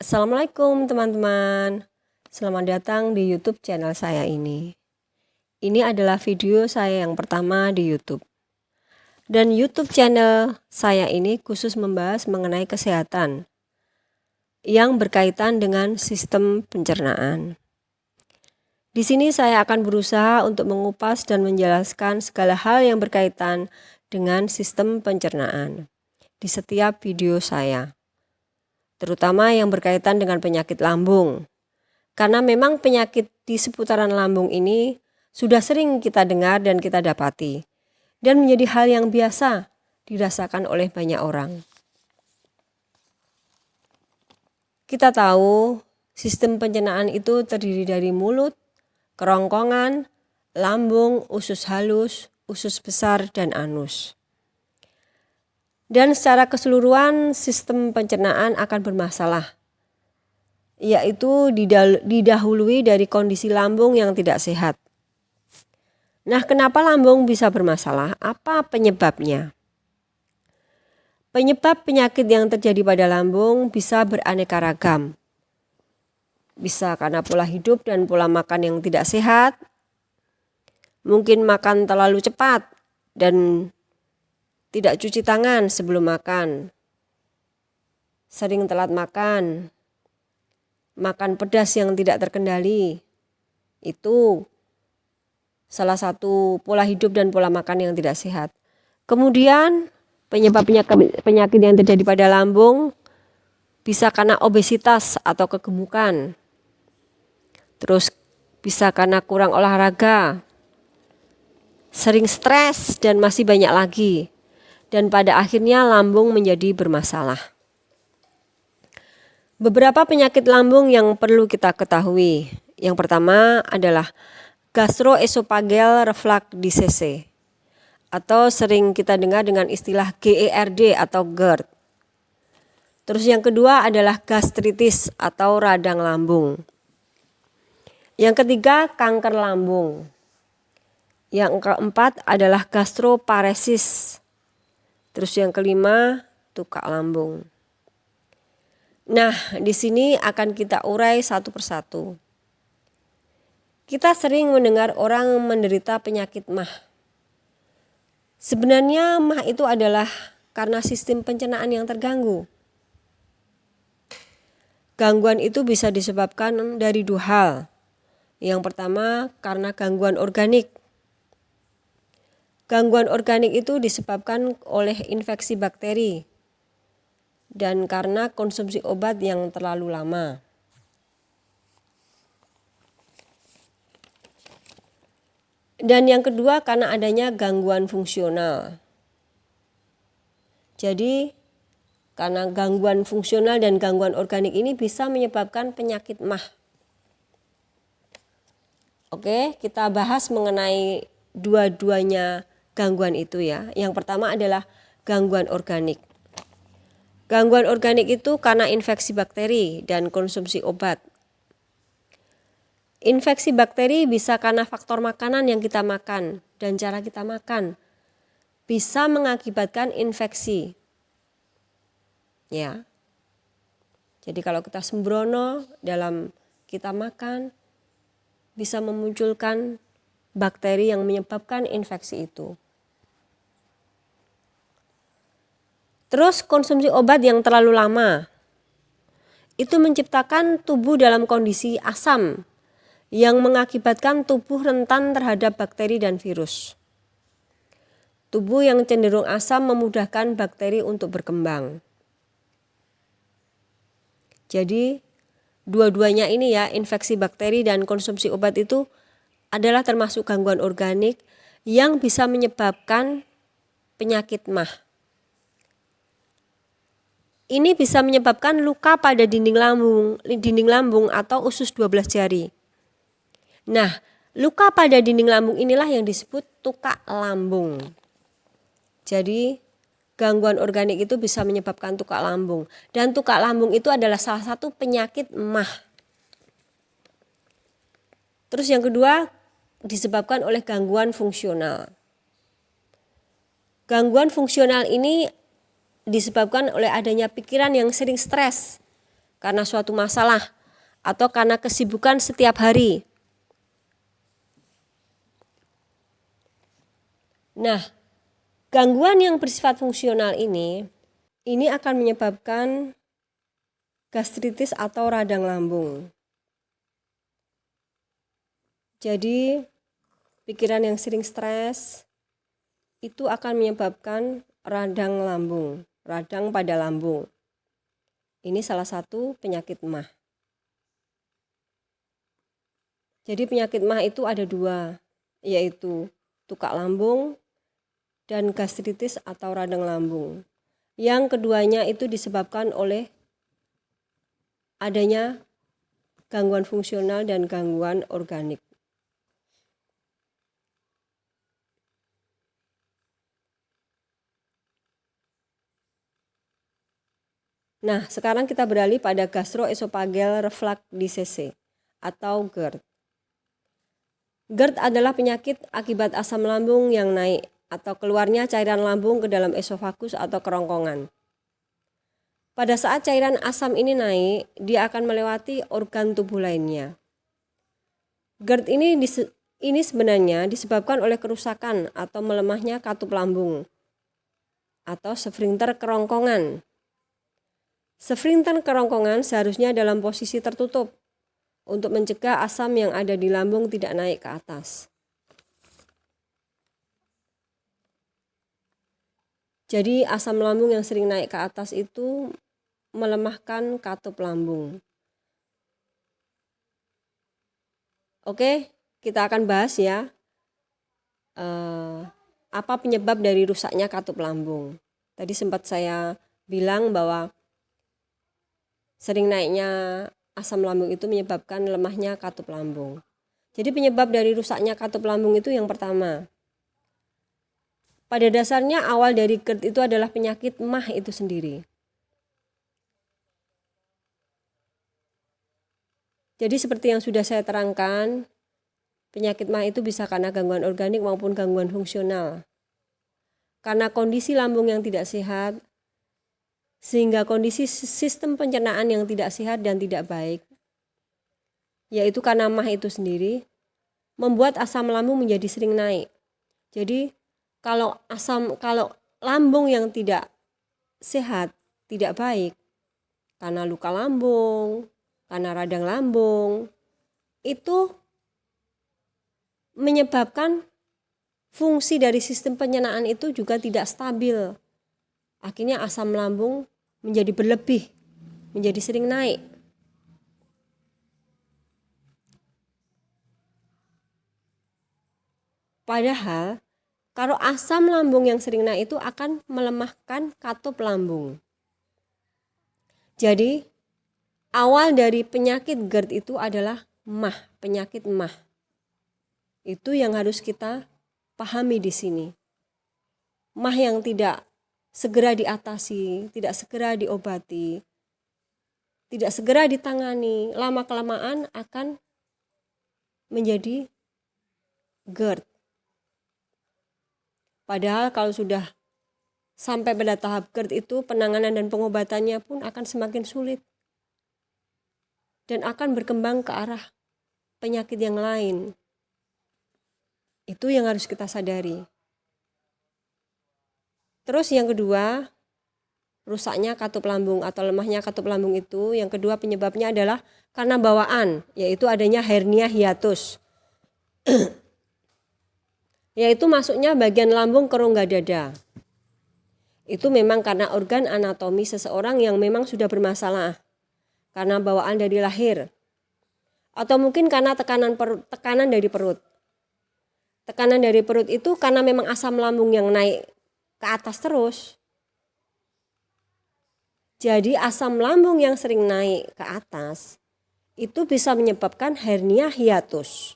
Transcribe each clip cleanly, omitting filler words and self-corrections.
Assalamualaikum teman-teman. Selamat datang di YouTube channel saya ini. Ini adalah video saya yang pertama di YouTube. Dan YouTube channel saya ini khusus membahas mengenai kesehatan yang berkaitan dengan sistem pencernaan. Di sini saya akan berusaha untuk mengupas dan menjelaskan segala hal yang berkaitan dengan sistem pencernaan di setiap video saya, terutama yang berkaitan dengan penyakit lambung. Karena memang penyakit di seputaran lambung ini sudah sering kita dengar dan kita dapati, dan menjadi hal yang biasa dirasakan oleh banyak orang. Kita tahu sistem pencernaan itu terdiri dari mulut, kerongkongan, lambung, usus halus, usus besar, dan anus. Dan secara keseluruhan sistem pencernaan akan bermasalah, yaitu didahului dari kondisi lambung yang tidak sehat. Nah, kenapa lambung bisa bermasalah? Apa penyebabnya? Penyebab penyakit yang terjadi pada lambung bisa beraneka ragam. Bisa karena pola hidup dan pola makan yang tidak sehat, mungkin makan terlalu cepat dan tidak cuci tangan sebelum makan, sering telat makan, makan pedas yang tidak terkendali, itu salah satu pola hidup dan pola makan yang tidak sehat. Kemudian penyebab penyakit yang terjadi pada lambung bisa karena obesitas atau kegemukan. Terus bisa karena kurang olahraga, sering stres, dan masih banyak lagi. Dan pada akhirnya lambung menjadi bermasalah. Beberapa penyakit lambung yang perlu kita ketahui. Yang pertama adalah gastroesophageal reflux disease, atau sering kita dengar dengan istilah GERD atau GERD. Terus yang kedua adalah gastritis atau radang lambung. Yang ketiga, kanker lambung. Yang keempat adalah gastroparesis. Terus yang kelima, tukak lambung. Nah, di sini akan kita urai satu persatu. Kita sering mendengar orang menderita penyakit MAH. Sebenarnya MAH itu adalah karena sistem pencernaan yang terganggu. Gangguan itu bisa disebabkan dari dua hal. Yang pertama, karena gangguan organik. Gangguan organik itu disebabkan oleh infeksi bakteri dan karena konsumsi obat yang terlalu lama. Dan yang kedua, karena adanya gangguan fungsional. Jadi, karena gangguan fungsional dan gangguan organik ini bisa menyebabkan penyakit MAH. Oke, kita bahas mengenai dua-duanya gangguan itu ya. Yang pertama adalah gangguan organik. Gangguan organik itu karena infeksi bakteri dan konsumsi obat. Infeksi bakteri bisa karena faktor makanan yang kita makan dan cara kita makan. Bisa mengakibatkan infeksi. Ya. Jadi kalau kita sembrono dalam kita makan, bisa memunculkan bakteri yang menyebabkan infeksi itu. Terus konsumsi obat yang terlalu lama, itu menciptakan tubuh dalam kondisi asam yang mengakibatkan tubuh rentan terhadap bakteri dan virus. Tubuh yang cenderung asam memudahkan bakteri untuk berkembang. Jadi dua-duanya ini ya, infeksi bakteri dan konsumsi obat itu adalah termasuk gangguan organik yang bisa menyebabkan penyakit MAH. Ini bisa menyebabkan luka pada dinding lambung atau usus 12 jari. Nah, luka pada dinding lambung inilah yang disebut tukak lambung. Jadi gangguan organik itu bisa menyebabkan tukak lambung. Dan tukak lambung itu adalah salah satu penyakit MAH. Terus yang kedua disebabkan oleh gangguan fungsional. Gangguan fungsional ini disebabkan oleh adanya pikiran yang sering stres karena suatu masalah atau karena kesibukan setiap hari. Nah, gangguan yang bersifat fungsional ini akan menyebabkan gastritis atau radang lambung. Jadi, pikiran yang sering stres itu akan menyebabkan radang lambung, radang pada lambung. Ini salah satu penyakit MAH. Jadi penyakit MAH itu ada dua, yaitu tukak lambung dan gastritis atau radang lambung. Yang keduanya itu disebabkan oleh adanya gangguan fungsional dan gangguan organik. Nah, sekarang kita beralih pada gastroesophageal reflux disease atau GERD. GERD adalah penyakit akibat asam lambung yang naik atau keluarnya cairan lambung ke dalam esofagus atau kerongkongan. Pada saat cairan asam ini naik, dia akan melewati organ tubuh lainnya. GERD ini sebenarnya disebabkan oleh kerusakan atau melemahnya katup lambung atau sfinkter kerongkongan. Sfinkter kerongkongan seharusnya dalam posisi tertutup untuk mencegah asam yang ada di lambung tidak naik ke atas. Jadi asam lambung yang sering naik ke atas itu melemahkan katup lambung. Oke, kita akan bahas ya apa penyebab dari rusaknya katup lambung. Tadi sempat saya bilang bahwa sering naiknya asam lambung itu menyebabkan lemahnya katup lambung. Jadi penyebab dari rusaknya katup lambung itu yang pertama, pada dasarnya awal dari GERD itu adalah penyakit MAH itu sendiri. Jadi seperti yang sudah saya terangkan, penyakit MAH itu bisa karena gangguan organik maupun gangguan fungsional. Karena kondisi lambung yang tidak sehat, sehingga kondisi sistem pencernaan yang tidak sehat dan tidak baik, yaitu karena MAH itu sendiri, membuat asam lambung menjadi sering naik. Jadi kalau lambung yang tidak sehat, tidak baik, karena luka lambung, karena radang lambung, itu menyebabkan fungsi dari sistem pencernaan itu juga tidak stabil. Akhirnya asam lambung menjadi berlebih, menjadi sering naik. Padahal kalau asam lambung yang sering naik itu akan melemahkan katup lambung. Jadi awal dari penyakit GERD itu adalah MAH, penyakit MAH. Itu yang harus kita pahami di sini. MAH yang tidak segera diatasi, tidak segera diobati, tidak segera ditangani, lama-kelamaan akan menjadi GERD. Padahal kalau sudah sampai pada tahap GERD itu penanganan dan pengobatannya pun akan semakin sulit dan akan berkembang ke arah penyakit yang lain. Itu yang harus kita sadari. Terus yang kedua, rusaknya katup lambung atau lemahnya katup lambung itu, yang kedua penyebabnya adalah karena bawaan, yaitu adanya hernia hiatus. Yaitu masuknya bagian lambung ke rongga dada. Itu memang karena organ anatomi seseorang yang memang sudah bermasalah, karena bawaan dari lahir, atau mungkin karena tekanan dari perut. Tekanan dari perut itu karena memang asam lambung yang naik ke atas terus. Jadi asam lambung yang sering naik ke atas itu bisa menyebabkan hernia hiatus.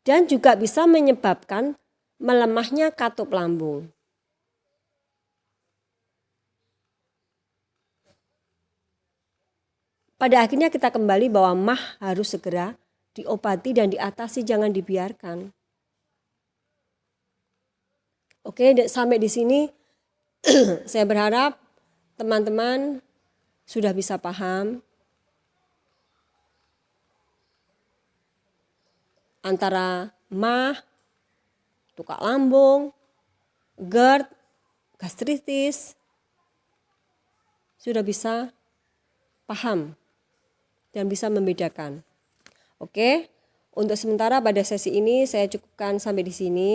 Dan juga bisa menyebabkan melemahnya katup lambung. Pada akhirnya kita kembali bahwa MAH harus segera diobati dan diatasi, jangan dibiarkan. Oke, sampai di sini saya berharap teman-teman sudah bisa paham antara MAH, tukak lambung, GERD, gastritis, sudah bisa paham dan bisa membedakan. Oke, untuk sementara pada sesi ini saya cukupkan sampai di sini.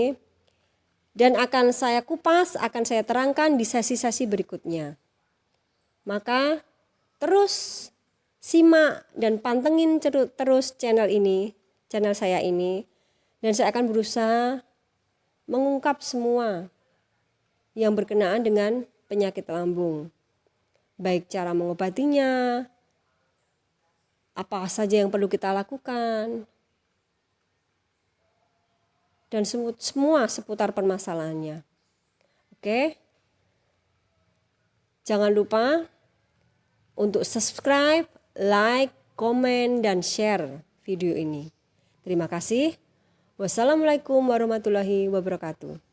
Dan akan saya kupas, akan saya terangkan di sesi-sesi berikutnya. Maka terus simak dan pantengin terus channel saya ini. Dan saya akan berusaha mengungkap semua yang berkenaan dengan penyakit lambung. Baik cara mengobatinya, apa saja yang perlu kita lakukan, dan semua seputar permasalahannya. Oke. Jangan lupa untuk subscribe, like, komen, dan share video ini. Terima kasih. Wassalamualaikum warahmatullahi wabarakatuh.